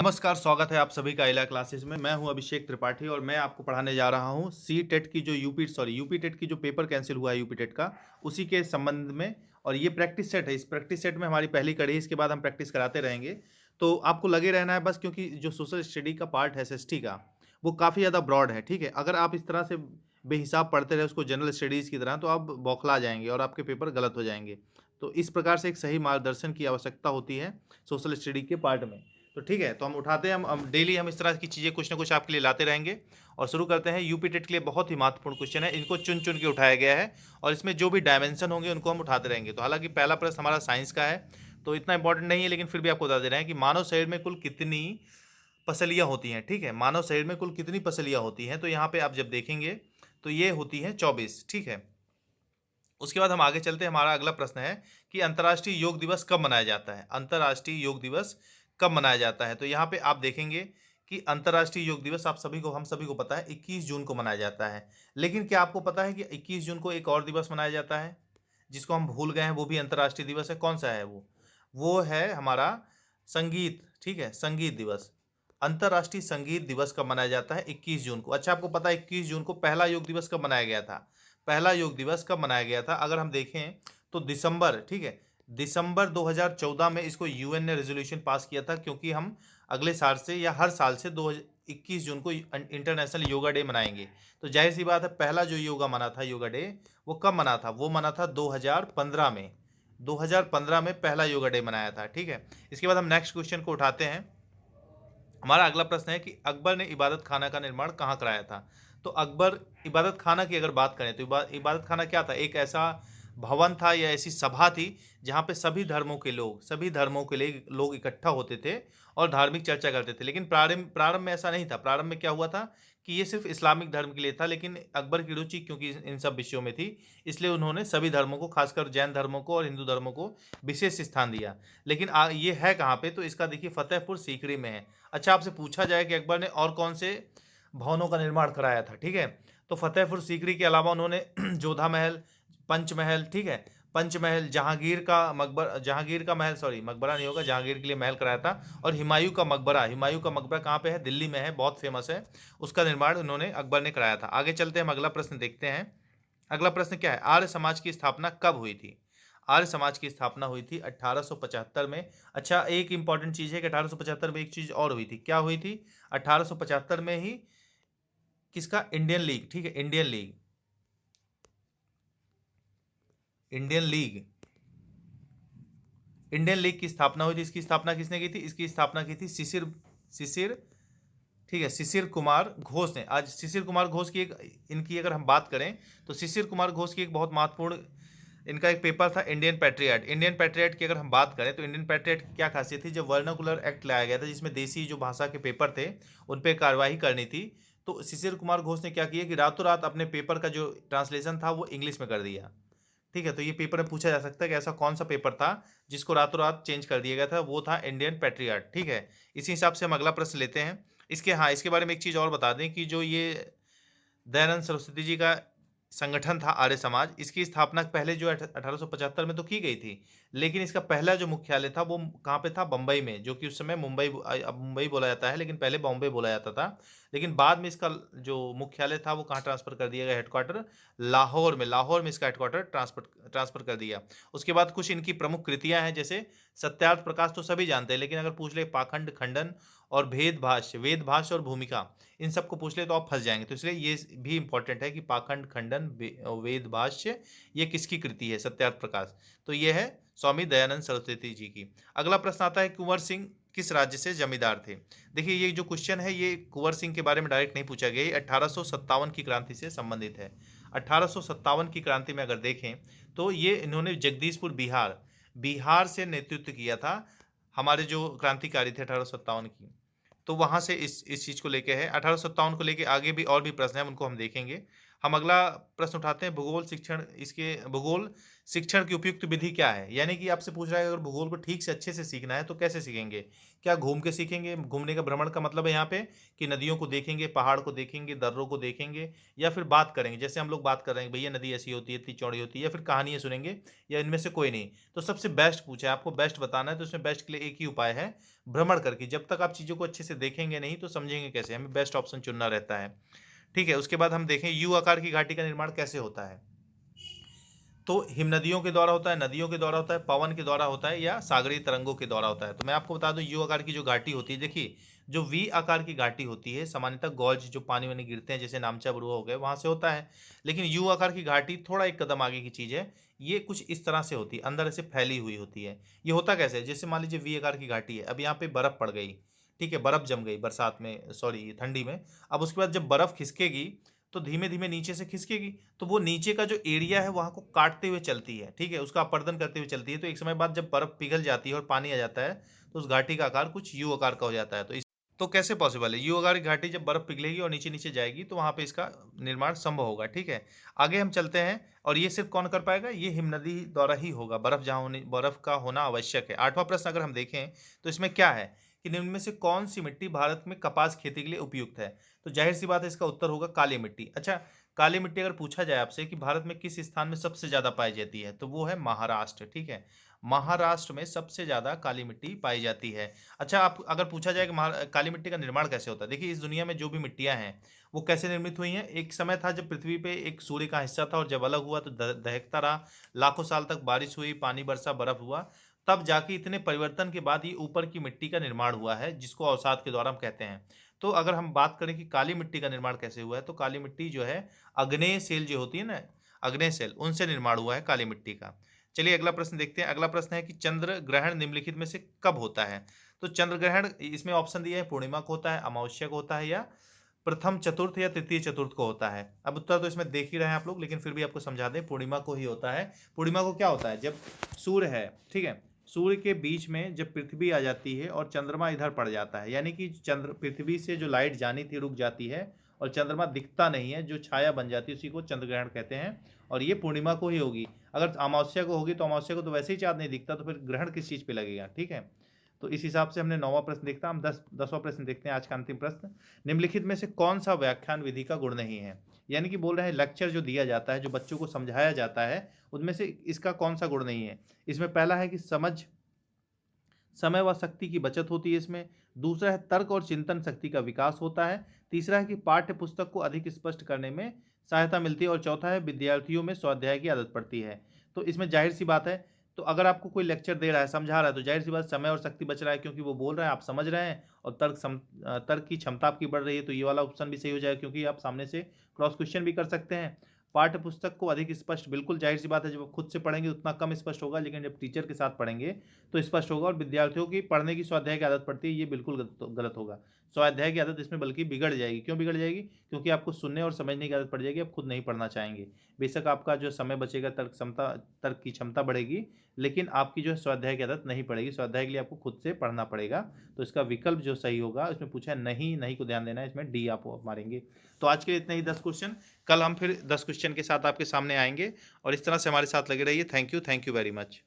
नमस्कार, स्वागत है आप सभी का इला क्लासेस में। मैं हूं अभिषेक त्रिपाठी और मैं आपको पढ़ाने जा रहा हूं सी टेट की जो यूपी टेट की जो पेपर कैंसिल हुआ है यूपी टेट का, उसी के संबंध में। और ये प्रैक्टिस सेट है। इस प्रैक्टिस सेट में हमारी पहली कड़ी है, इसके बाद हम प्रैक्टिस कराते रहेंगे। तो आपको लगे रहना है बस, क्योंकि जो सोशल स्टडी का पार्ट है एसएसटी का, वो काफ़ी ज़्यादा ब्रॉड है। ठीक है, अगर आप इस तरह से बेहिसाब पढ़ते रहे उसको जनरल स्टडीज़ की तरह, तो आप बौखला जाएंगे और आपके पेपर गलत हो जाएंगे। तो इस प्रकार से एक सही मार्गदर्शन की आवश्यकता होती है सोशल स्टडी के पार्ट में। तो ठीक है, तो हम उठाते हैं, हम डेली हम इस तरह की चीज़ें कुछ ना कुछ आपके लिए लाते रहेंगे। और शुरू करते हैं। यूपी टेट के लिए बहुत ही महत्वपूर्ण क्वेश्चन है, इनको चुन चुन के उठाया गया है और इसमें जो भी डायमेंशन होंगे उनको हम उठाते रहेंगे। तो हालांकि पहला प्रश्न हमारा साइंस का है, तो इतना इंपॉर्टेंट नहीं है, लेकिन फिर भी आपको बता दे रहे हैं कि मानव शरीर में कुल कितनी पसलियाँ होती हैं। ठीक है, मानव शरीर में कुल कितनी पसलियाँ होती हैं, तो यहाँ पे आप जब देखेंगे तो ये होती हैं 24। ठीक है, उसके बाद हम आगे चलते हैं। हमारा अगला प्रश्न है कि अंतर्राष्ट्रीय योग दिवस कब मनाया जाता है। अंतर्राष्ट्रीय योग दिवस कब मनाया जाता है, तो यहाँ पे आप देखेंगे कि अंतर्राष्ट्रीय योग दिवस आप सभी को, हम सभी को पता है 21 जून को मनाया जाता है। लेकिन क्या आपको पता है कि 21 जून को एक और दिवस मनाया जाता है जिसको हम भूल गए हैं, वो भी अंतर्राष्ट्रीय दिवस है। कौन सा है वो है हमारा संगीत। ठीक है, संगीत दिवस। अंतर्राष्ट्रीय संगीत दिवस कब मनाया जाता है? 21 जून को। अच्छा, आपको पता है 21 जून को पहला योग दिवस कब मनाया गया था? पहला योग दिवस कब मनाया गया था? अगर हम देखें तो दिसंबर, ठीक है, दिसंबर 2014 में इसको यूएन ने रेजोल्यूशन पास किया था, क्योंकि हम अगले साल से या हर साल से 21 जून को इंटरनेशनल योगा डे मनाएंगे। तो जाहिर सी बात है, पहला जो योगा मना था, योगा डे, वो कब मना था? वो मना था 2015 में। 2015 में पहला योगा डे मनाया था। ठीक है, इसके बाद हम नेक्स्ट क्वेश्चन को उठाते हैं। हमारा अगला प्रश्न है कि अकबर ने इबादत खाना का निर्माण कहाँ कराया था? तो अकबर, इबादत खाना की अगर बात करें तो इबादत खाना क्या था? एक ऐसा भवन था या ऐसी सभा थी जहाँ पे सभी धर्मों के लोग, सभी धर्मों के लिए लोग इकट्ठा होते थे और धार्मिक चर्चा करते थे। लेकिन प्रारंभ प्रारंभ में ऐसा नहीं था। प्रारंभ में क्या हुआ था कि ये सिर्फ इस्लामिक धर्म के लिए था, लेकिन अकबर की रुचि क्योंकि इन सब विषयों में थी, इसलिए उन्होंने सभी धर्मों को, खासकर जैन धर्मों को और हिंदू धर्मों को विशेष स्थान दिया। लेकिन ये है कहाँ पे? तो इसका देखिए फतेहपुर सीकरी में है। अच्छा, आपसे पूछा जाए कि अकबर ने और कौन से भवनों का निर्माण कराया था, ठीक है, तो फतेहपुर सीकरी के अलावा उन्होंने जोधा महल, पंचमहल, ठीक है, पंचमहल, जहांगीर का महल, सॉरी मकबरा नहीं होगा, जहांगीर के लिए महल कराया था। और हुमायूं का मकबरा कहाँ पे है? दिल्ली में है, बहुत फेमस है। उसका निर्माण उन्होंने, अकबर ने कराया था। आगे चलते हैं, हम अगला प्रश्न देखते हैं। अगला प्रश्न क्या है? आर्य समाज की स्थापना कब हुई थी? आर्य समाज की स्थापना हुई थी 1875 में। अच्छा, एक इंपॉर्टेंट चीज है कि 1875 में एक चीज और हुई थी। क्या हुई थी? 1875 में ही किसका? Indian league. ठीक है, Indian league, Indian league, Indian league की स्थापना हुई थी। इसकी स्थापना किसने की थी? इसकी स्थापना की थी शिशिर शिशिर ठीक है, शिशिर कुमार घोष ने। आज शिशिर कुमार घोष की एक, इनकी अगर हम बात करें तो शिशिर कुमार घोष की एक बहुत महत्वपूर्ण, इनका एक पेपर था इंडियन पैट्रियट। इंडियन पैट्रियट की अगर हम बात करें तो इंडियन पैट्रियट की क्या खासियत थी? जब वर्नाकुलर एक्ट लाया गया था, जिसमें देसी जो भाषा के पेपर थे उन पर कार्रवाई करनी थी, तो शिशिर कुमार घोष ने क्या किया कि रातों रात अपने पेपर का जो ट्रांसलेशन था वो इंग्लिश में कर दिया। ठीक है, तो ये पेपर में पूछा जा सकता है कि ऐसा कौन सा पेपर था जिसको रातों रात चेंज कर दिया गया था? वो था इंडियन पैट्रियट। ठीक है, इसी हिसाब से हम अगला प्रश्न लेते हैं। इसके बारे में एक चीज़ और बता दें कि जो ये दयानंद सरस्वती जी का संगठन था आर्य समाज, इसकी स्थापना पहले जो 1875 में तो की गई थी, लेकिन इसका पहला जो मुख्यालय था वो कहाँ पे था? बम्बई में, जो कि उस समय मुंबई, अब मुंबई बोला जाता है, लेकिन पहले बॉम्बे बोला जाता था। लेकिन बाद में इसका जो मुख्यालय था वो कहाँ ट्रांसफर कर दिया गया? हेडक्वार्टर लाहौर में। लाहौर में इसका हेडक्वार्टर ट्रांसफर कर दिया। उसके बाद कुछ इनकी प्रमुख कृतियां हैं, जैसे सत्यार्थ प्रकाश तो सभी जानते हैं, लेकिन अगर पूछ ले पाखंड खंडन और वेद भाष्य और भूमिका, इन सबको पूछ ले तो आप फंस जाएंगे। तो इसलिए ये भी इंपॉर्टेंट है कि पाखंड खंडन, वेद भाष्य, ये किसकी कृति है? सत्यार्थ प्रकाश। तो ये है स्वामी दयानंद सरस्वती जी की। अगला प्रश्न आता है, कुंवर सिंह किस राज्य से जमींदार थे? देखिए, ये जो क्वेश्चन है ये कुंवर सिंह के बारे में डायरेक्ट नहीं पूछा गया, ये 1857 की क्रांति से संबंधित है। 1857 की क्रांति में अगर देखें तो ये इन्होंने जगदीशपुर, बिहार, बिहार से नेतृत्व किया था। हमारे जो क्रांतिकारी थे 1857 की, तो वहां से इस चीज को लेके है। 1857 को लेके आगे भी और भी प्रश्न है, उनको हम देखेंगे। हम अगला प्रश्न उठाते हैं, भूगोल शिक्षण, इसके भूगोल शिक्षण की उपयुक्त विधि क्या है? यानी कि आपसे पूछ रहा है अगर भूगोल को ठीक से अच्छे से सीखना है तो कैसे सीखेंगे? क्या घूम के सीखेंगे? घूमने का भ्रमण का मतलब है यहाँ पे कि नदियों को देखेंगे, पहाड़ को देखेंगे, दर्रों को देखेंगे, या फिर बात करेंगे जैसे हम लोग बात कर रहे हैं भैया नदी ऐसी होती है, इतनी चौड़ी होती है, या फिर कहानियाँ सुनेंगे, या इनमें से कोई नहीं? तो सबसे बेस्ट पूछा है, आपको बेस्ट बताना है, तो इसमें बेस्ट के लिए एक ही उपाय है, भ्रमण करके। जब तक आप चीज़ों को अच्छे से देखेंगे नहीं तो समझेंगे कैसे? हमें बेस्ट ऑप्शन चुनना रहता है। ठीक है, उसके बाद हम देखें यू आकार की घाटी का निर्माण कैसे होता है। तो हिमनदियों के द्वारा होता है, नदियों के द्वारा होता है, पवन के द्वारा होता है, या सागरीय तरंगों के द्वारा होता है। तो मैं आपको बता दूं यू आकार की जो घाटी होती है, देखिए जो वी आकार की घाटी होती है सामान्यतः गॉल्ज जो पानी में गिरते हैं जैसे नामचा बरुआ हो गए वहां से होता है। लेकिन यू आकार की घाटी थोड़ा एक कदम आगे की चीज है, ये कुछ इस तरह से होती है, अंदर से फैली हुई होती है। ये होता कैसे है, जैसे मान लीजिए वी आकार की घाटी है, अब यहाँ पे बर्फ पड़ गई, ठीक है, बर्फ जम गई बरसात में, सॉरी ठंडी में। अब उसके बाद जब बर्फ खिसकेगी तो धीमे धीमे नीचे से खिसकेगी, तो वो नीचे का जो एरिया है वहां को काटते हुए चलती है, ठीक है, उसका अपर्दन करते हुए चलती है। तो एक समय बाद जब बर्फ पिघल जाती है और पानी आ जाता है तो उस घाटी का आकार कुछ यू आकार का हो जाता है। तो कैसे पॉसिबल है, यू आकार की घाटी जब बर्फ पिघलेगी और नीचे नीचे जाएगी तो वहां पे इसका निर्माण संभव होगा। ठीक है, आगे हम चलते हैं। और ये सिर्फ कौन कर पाएगा, ये हिमनदी द्वारा ही होगा, बर्फ जहां होने, बर्फ का होना आवश्यक है। आठवां प्रश्न अगर हम देखें तो इसमें क्या है कि निम्न में से कौन सी मिट्टी भारत में कपास खेती के लिए उपयुक्त है? तो जाहिर सी बात है इसका उत्तर होगा काली मिट्टी। अच्छा, काली मिट्टी अगर पूछा जाए आपसे कि भारत में किस स्थान में सबसे ज्यादा पाई जाती है तो वो है महाराष्ट्र। ठीक है, महाराष्ट्र में सबसे ज्यादा काली मिट्टी पाई जाती है। अच्छा, आप अगर पूछा जाए कि काली मिट्टी का निर्माण कैसे होता है, देखिए इस दुनिया में जो भी मिट्टियां हैं वो कैसे निर्मित हुई हैं। एक समय था जब पृथ्वी पे एक सूर्य का हिस्सा था और जब अलग हुआ तो दहकता रहा, लाखों साल तक बारिश हुई, पानी बरसा, बर्फ हुआ, तब जाके इतने परिवर्तन के बाद ये ऊपर की मिट्टी का निर्माण हुआ है जिसको अवसाद के द्वारा हम कहते हैं। तो अगर हम बात करें कि काली मिट्टी का निर्माण कैसे हुआ है, तो काली मिट्टी जो है अग्नेय सेल जो होती है ना, अग्नेय सेल, उनसे निर्माण हुआ है काली मिट्टी का। चलिए अगला प्रश्न देखते हैं। अगला प्रश्न है कि चंद्र ग्रहण निम्नलिखित में से कब होता है? तो चंद्र ग्रहण इसमें ऑप्शन दिया है, पूर्णिमा को होता है, अमावस्या को होता है, या प्रथम चतुर्थ या तृतीय चतुर्थ को होता है। अब उत्तर तो इसमें देख ही रहे हैं आप लोग, लेकिन फिर भी आपको समझा दें, पूर्णिमा को ही होता है। पूर्णिमा को क्या होता है, जब सूर्य है, ठीक है, सूर्य के बीच में जब पृथ्वी आ जाती है और चंद्रमा इधर पड़ जाता है, यानी कि चंद्र पृथ्वी से जो लाइट जानी थी रुक जाती है और चंद्रमा दिखता नहीं है, जो छाया बन जाती है उसी को चंद्र ग्रहण कहते हैं। और ये पूर्णिमा को ही होगी। अगर अमावस्या को होगी तो अमावस्या को तो वैसे ही चाँद नहीं दिखता, तो फिर ग्रहण किस चीज़ पे लगेगा? ठीक है, तो इस हिसाब से हमने 9वां प्रश्न देखता, हम 10वां प्रश्न देखते हैं, आज का अंतिम प्रश्न। निम्नलिखित में से कौन सा व्याख्यान विधि का गुण नहीं है? यानी कि बोल रहे हैं लेक्चर जो दिया जाता है, जो बच्चों को समझाया जाता है, उनमें से इसका कौन सा गुण नहीं है? इसमें पहला है कि समझ, समय व शक्ति की बचत होती है इसमें। दूसरा है तर्क और चिंतन शक्ति का विकास होता है। तीसरा है कि पाठ्य पुस्तक को अधिक स्पष्ट करने में सहायता मिलती है। और चौथा है विद्यार्थियों में स्वाध्याय की आदत पड़ती है। तो इसमें जाहिर सी बात है, तो अगर आपको कोई लेक्चर दे रहा है, समझा रहा है, तो जाहिर सी बात समय और शक्ति बच रहा है, क्योंकि वो बोल रहा है, आप समझ रहे हैं, और तर्क की क्षमता आपकी बढ़ रही है, तो ये वाला ऑप्शन भी सही हो जाएगा, क्योंकि आप सामने से क्रॉस क्वेश्चन भी कर सकते हैं। पाठ्य पुस्तक को अधिक स्पष्ट, बिल्कुल जाहिर सी बात है, जब आप खुद से पढ़ेंगे उतना कम स्पष्ट होगा, लेकिन जब टीचर के साथ पढ़ेंगे तो स्पष्ट होगा। और विद्यार्थियों की पढ़ने की स्वाध्याय की आदत पड़ती है, ये बिल्कुल गलत होगा। स्वाध्याय की आदत इसमें बल्कि बिगड़ जाएगी। क्यों बिगड़ जाएगी? क्योंकि आपको सुनने और समझने की आदत पड़ जाएगी, आप खुद नहीं पढ़ना चाहेंगे। बेशक आपका जो समय बचेगा, तर्क की क्षमता बढ़ेगी, लेकिन आपकी जो है स्वाध्याय की आदत नहीं पड़ेगी। स्वाध्याय के लिए आपको खुद से पढ़ना पड़ेगा। तो इसका विकल्प जो सही होगा, इसमें पूछा है नहीं, नहीं को ध्यान देना है, इसमें डी आप मारेंगे। तो आज के लिए इतने ही 10 क्वेश्चन। कल हम फिर 10 क्वेश्चन के साथ आपके सामने आएंगे, और इस तरह से हमारे साथ लगे रहिए। Thank you very much.